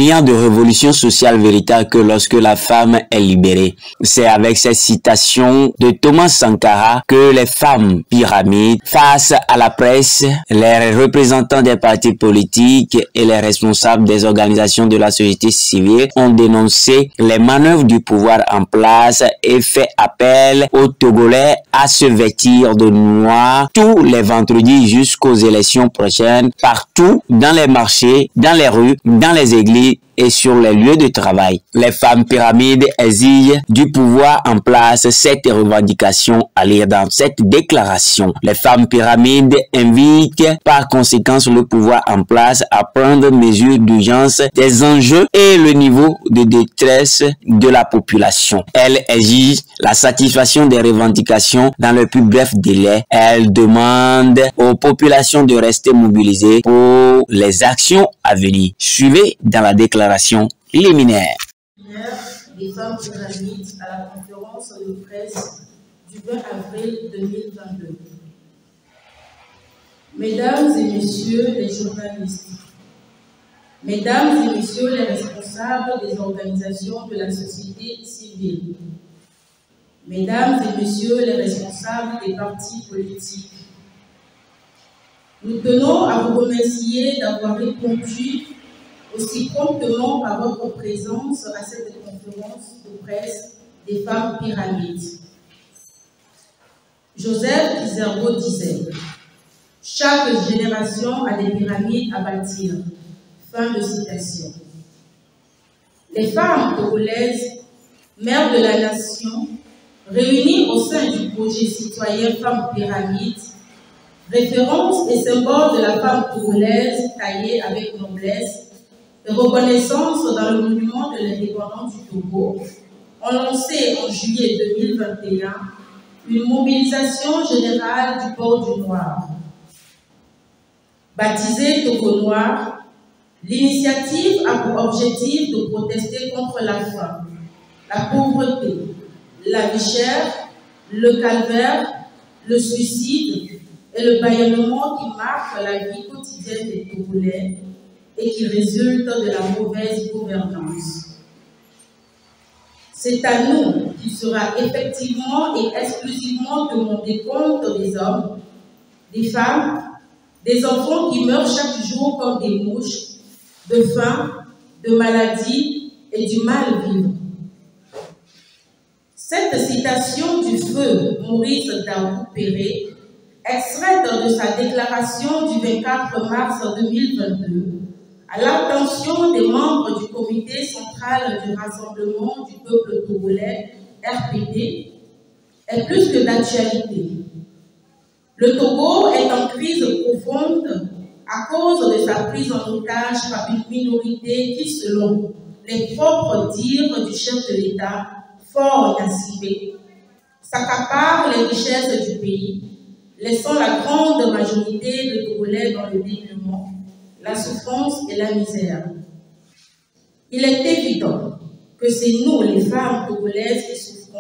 n'y a de révolution sociale véritable que lorsque la femme est libérée. C'est avec cette citation de Thomas Sankara que les femmes pyramides, face à la presse, les représentants des partis politiques et les responsables des organisations de la société civile ont dénoncé les manœuvres du pouvoir en place et fait appel aux Togolais à se vêtir de noir tous les vendredis jusqu'aux élections prochaines, partout dans les marchés, dans les rues, dans les églises et sur les lieux de travail. Les femmes pyramides exigent du pouvoir en place cette revendication à lire dans cette déclaration. Les femmes pyramides invitent par conséquent le pouvoir en place à prendre mesure d'urgence des enjeux et le niveau de détresse de la population. Elles exigent la satisfaction des revendications dans le plus bref délai. Elles demandent aux populations de rester mobilisées pour les actions à venir. Suivez dans la déclaration liminaire. Des femmes pyramides à la conférence de presse du 20 avril 2022. Mesdames et messieurs les journalistes, mesdames et messieurs les responsables des organisations de la société civile, mesdames et messieurs les responsables des partis politiques, nous tenons à vous remercier d'avoir répondu aussi promptement à votre présence à cette conférence de presse des femmes pyramides. Joseph Kizerbo disait « Chaque génération a des pyramides à bâtir ». Fin de citation. Les femmes togolaises, mères de la nation, réunies au sein du projet citoyen Femmes Pyramides, référence et symbole de la femme togolaise taillée avec noblesse, et reconnaissance dans le monument de l'indépendance du Togo, ont lancé en juillet 2021 une mobilisation générale du port du Noir. Baptisée Togo Noir, l'initiative a pour objectif de protester contre la faim, la pauvreté, la vie chère, le calvaire, le suicide et le bâillonnement qui marquent la vie quotidienne des Togolais et qui résulte de la mauvaise gouvernance. C'est à nous qu'il sera effectivement et exclusivement demandé compte des hommes, des femmes, des enfants qui meurent chaque jour comme des mouches, de faim, de maladie et du mal-vivre. Cette citation du feu Maurice Daou-Péré, extraite de sa déclaration du 24 mars 2022, à l'attention des membres du comité central du Rassemblement du peuple togolais, RPD, est plus que d'actualité. Le Togo est en crise profonde à cause de sa prise en otage par une minorité qui, selon les propres dires du chef de l'État, fort inaccivé, s'accapare les richesses du pays, laissant la grande majorité de Togolais dans le dénuement, la souffrance et la misère. Il est évident que c'est nous, les femmes togolaises, qui souffrons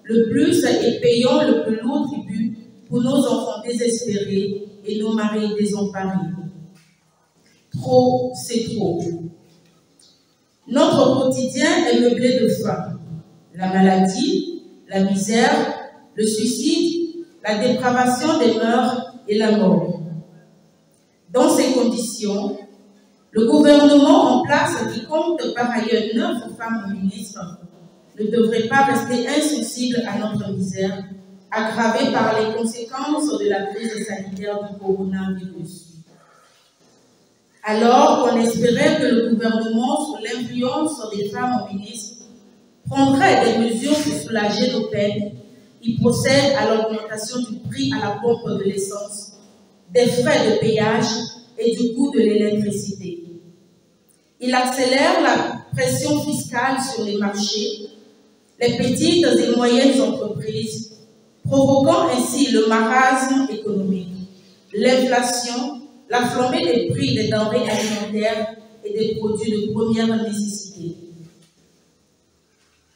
le plus et payons le plus lourd tribut pour nos enfants désespérés et nos maris désemparés. Trop, c'est trop. Notre quotidien est meublé de faim. La maladie, la misère, le suicide, la dépravation des mœurs et la mort. Dans ces conditions, le gouvernement en place, qui compte par ailleurs 9 femmes ministres, ne devrait pas rester insensible à notre misère, aggravée par les conséquences de la crise sanitaire du coronavirus. Alors qu'on espérait que le gouvernement, sous l'influence des femmes ministres, prendrait des mesures pour soulager nos peines, il procède à l'augmentation du prix à la pompe de l'essence, des frais de péage et du coût de l'électricité. Il accélère la pression fiscale sur les marchés, les petites et moyennes entreprises, provoquant ainsi le marasme économique, l'inflation, la flambée des prix des denrées alimentaires et des produits de première nécessité.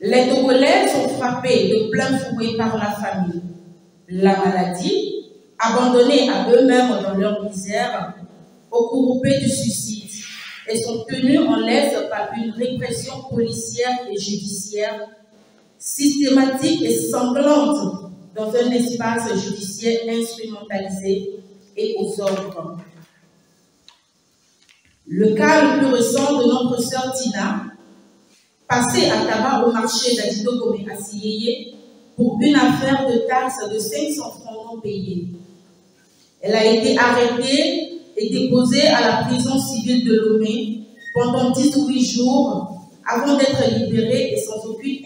Les Togolais sont frappés de plein fouet par la famine, la maladie, abandonnés à eux-mêmes dans leur misère, au courroupé du suicide, et sont tenus en laisse par une répression policière et judiciaire systématique et sanglante dans un espace judiciaire instrumentalisé et aux ordres. Le cas le plus récent de notre sœur Tina, passée à tabac au marché d'Adidogomé à Siyeye pour une affaire de taxe de 500 francs non payés. Elle a été arrêtée et déposée à la prison civile de Lomé pendant 18 jours avant d'être libérée et sans aucune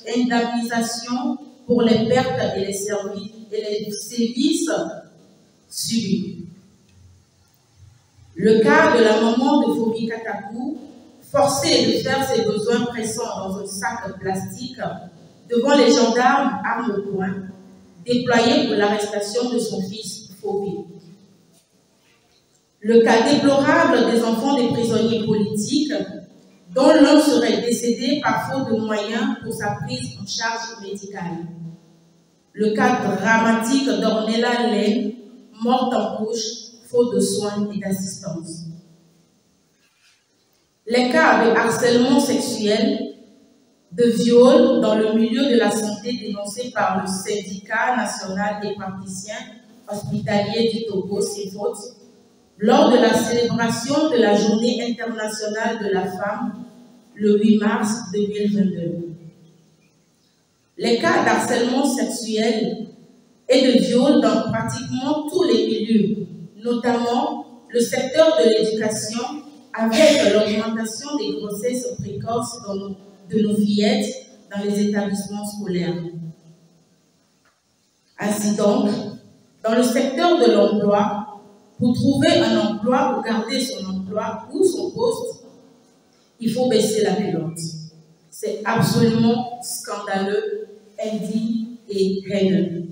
indemnisation pour les pertes et les sévices subis. Le cas de la maman de Fobi Katakou, forcée de faire ses besoins pressants dans un sac plastique devant les gendarmes armes au poing, déployés pour l'arrestation de son fils Fobi. Le cas déplorable des enfants des prisonniers politiques, dont l'un serait décédé par faute de moyens pour sa prise en charge médicale. Le cas dramatique d'Ornella Laine, morte en couche, faute de soins et d'assistance. Les cas de harcèlement sexuel, de viol dans le milieu de la santé dénoncés par le syndicat national des praticiens hospitaliers du Togo, SIFOT, lors de la célébration de la Journée internationale de la femme, le 8 mars 2022. Les cas d'harcèlement sexuel et de viol dans pratiquement tous les milieux, notamment le secteur de l'éducation, avec l'augmentation des grossesses précoces de nos fillettes dans les établissements scolaires. Ainsi donc, dans le secteur de l'emploi, pour trouver un emploi ou garder son emploi ou son poste, il faut baisser la culotte. C'est absolument scandaleux, indigne et haineux.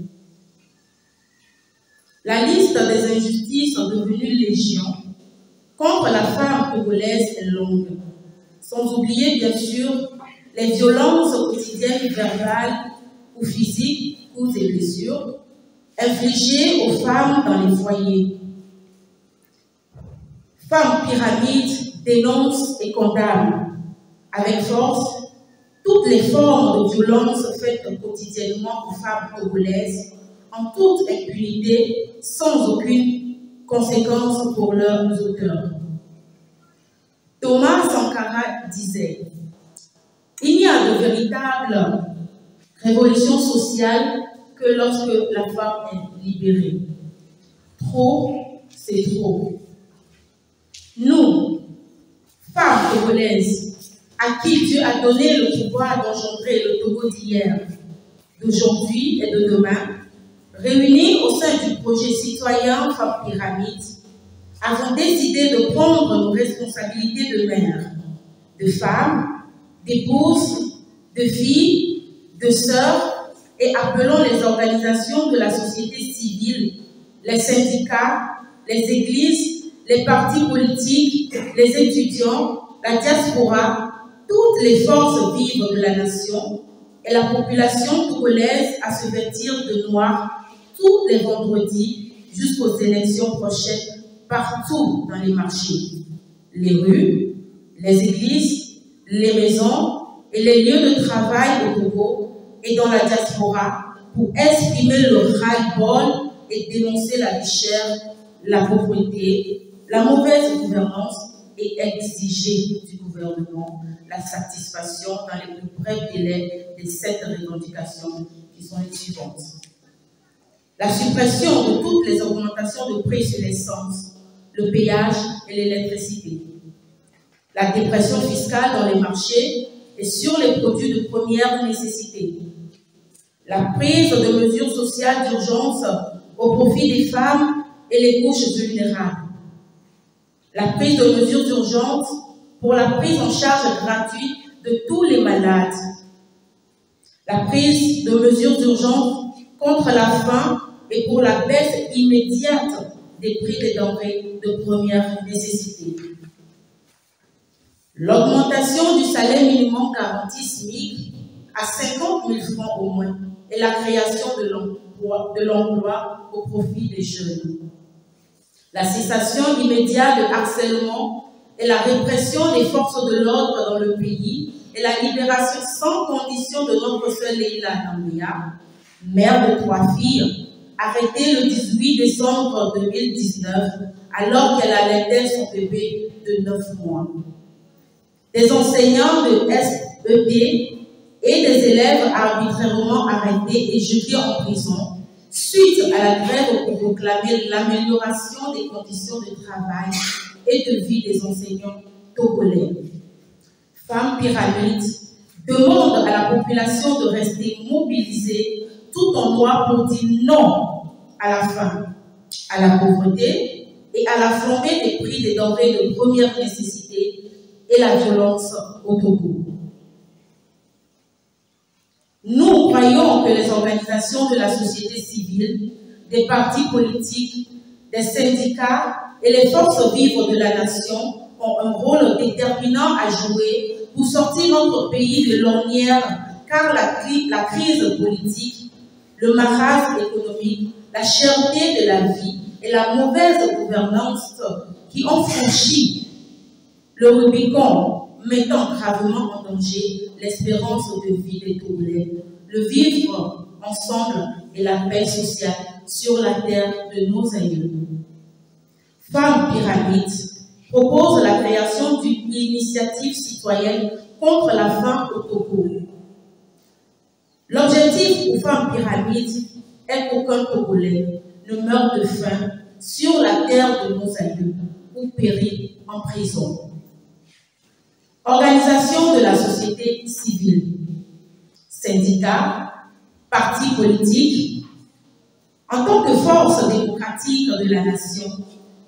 La liste des injustices devenues légion contre la femme togolaise est longue, sans oublier bien sûr les violences quotidiennes verbales ou physiques, coups et blessures, infligées aux femmes dans les foyers. Femmes Pyramide dénonce et condamne avec force toutes les formes de violence faites quotidiennement aux femmes togolaises en toute impunité, sans aucune conséquence pour leurs auteurs. Thomas Sankara disait « Il n'y a de véritable révolution sociale que lorsque la femme est libérée. Trop, c'est trop. » Nous, femmes togolaises, à qui Dieu a donné le pouvoir d'engendrer le Togo d'hier, d'aujourd'hui et de demain, réunis au sein du projet citoyen Femmes Pyramide, avons décidé de prendre nos responsabilités de mères, de femmes, d'épouses, de filles, de sœurs, et appelons les organisations de la société civile, les syndicats, les églises, les partis politiques, les étudiants, la diaspora, toutes les forces vives de la nation et la population togolaise à se vêtir de noir tous les vendredis jusqu'aux élections prochaines partout dans les marchés, les rues, les églises, les maisons et les lieux de travail au Togo et dans la diaspora pour exprimer le ras-le-bol et dénoncer la vie chère, la pauvreté, la mauvaise gouvernance et exiger du gouvernement la satisfaction dans les plus brefs délais des 7 revendications qui sont les suivantes. La suppression de toutes les augmentations de prix sur l'essence, le péage et l'électricité. La dépression fiscale dans les marchés et sur les produits de première nécessité. La prise de mesures sociales d'urgence au profit des femmes et les couches vulnérables. La prise de mesures d'urgence pour la prise en charge gratuite de tous les malades. La prise de mesures d'urgence contre la faim et pour la baisse immédiate des prix des denrées de première nécessité. L'augmentation du salaire minimum garanti SMIC à 50 000 francs au moins et la création de l'emploi au profit des jeunes. La cessation immédiate de harcèlement et la répression des forces de l'ordre dans le pays et la libération sans condition de notre sœur Leila Nambia, mère de 3 filles, arrêtée le 18 décembre 2019 alors qu'elle allaitait son bébé de 9 mois. Des enseignants de SEP et des élèves arbitrairement arrêtés et jetés en prison suite à la grève pour proclamer l'amélioration des conditions de travail et de vie des enseignants togolais. Femmes Pyramides demandent à la population de rester mobilisée tout en noir pour dire non à la faim, à la pauvreté et à la flambée des prix des denrées de première nécessité et la violence au Togo. Nous croyons que les organisations de la société civile, des partis politiques, des syndicats et les forces vives de la nation ont un rôle déterminant à jouer pour sortir notre pays de l'ornière, car la crise politique, le marasme économique, la cherté de la vie et la mauvaise gouvernance qui ont franchi le Rubicon, mettant gravement en danger l'espérance de vie des Togolais, le vivre ensemble et la paix sociale sur la terre de nos aïeux. Femmes Pyramides propose la création d'une initiative citoyenne contre la faim au Togo. L'objectif pour Femmes Pyramides est qu'aucun Togolais ne meure de faim sur la terre de nos aïeux ou périt en prison. Organisation de la société civile, syndicats, partis politiques, en tant que force démocratique de la nation,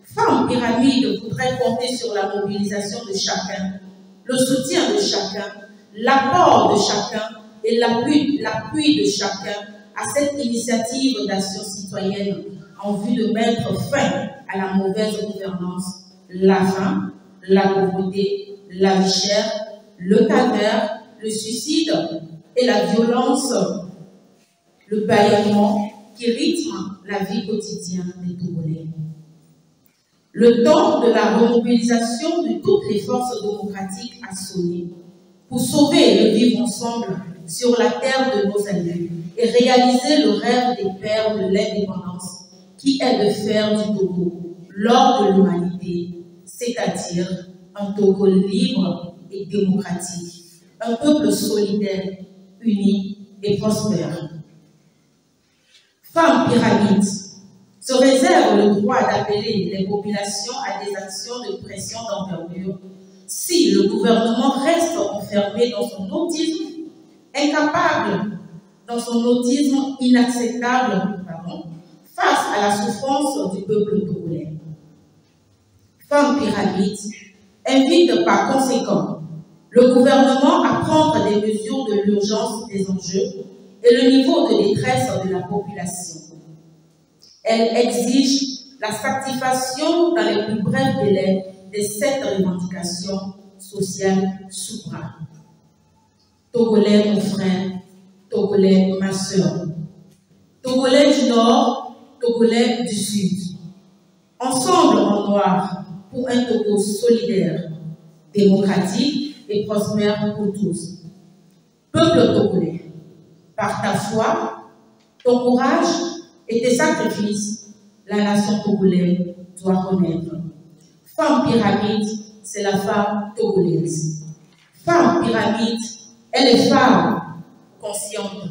Femmes Pyramides voudrait compter sur la mobilisation de chacun, le soutien de chacun, l'apport de chacun et l'appui de chacun à cette initiative d'action citoyenne en vue de mettre fin à la mauvaise gouvernance, la faim, la pauvreté, la vie chère, le cancer, le suicide et la violence, le bâillement qui rythme la vie quotidienne des Togolais. Le temps de la remobilisation de toutes les forces démocratiques a sonné pour sauver le vivre ensemble sur la terre de nos aïeux et réaliser le rêve des pères de l'indépendance qui est de faire du Togo l'or de l'humanité, c'est-à-dire un Togo libre et démocratique, un peuple solidaire, uni et prospère. Femmes Pyramides se réservent le droit d'appeler les populations à des actions de pression d'envergure si le gouvernement reste enfermé dans son autisme, incapable, dans son autisme inacceptable, face à la souffrance du peuple togolais. Femmes Pyramides invite par conséquent le gouvernement à prendre des mesures de l'urgence des enjeux et le niveau de détresse de la population. Elle exige la satisfaction dans les plus brefs délais de 7 revendications sociales supra. Togolais mon frère, Togolais ma soeur, Togolais du Nord, Togolais du Sud, ensemble en noir pour un Togo solidaire, démocratique et prospère pour tous. Peuple togolais, par ta foi, ton courage et tes sacrifices, la nation togolaise doit renaître. Femme Pyramide, c'est la femme togolaise. Femme Pyramide, elle est femme consciente.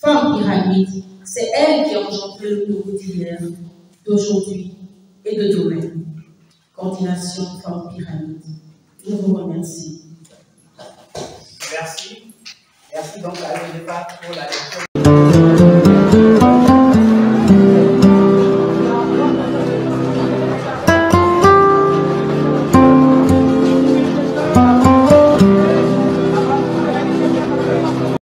Femme Pyramide, c'est elle qui a engendré le Togo d'hier, d'aujourd'hui et de demain. Coordination Femme Pyramide. Je vous remercie. Merci. Merci donc à l'UNEPAC pour la lecture.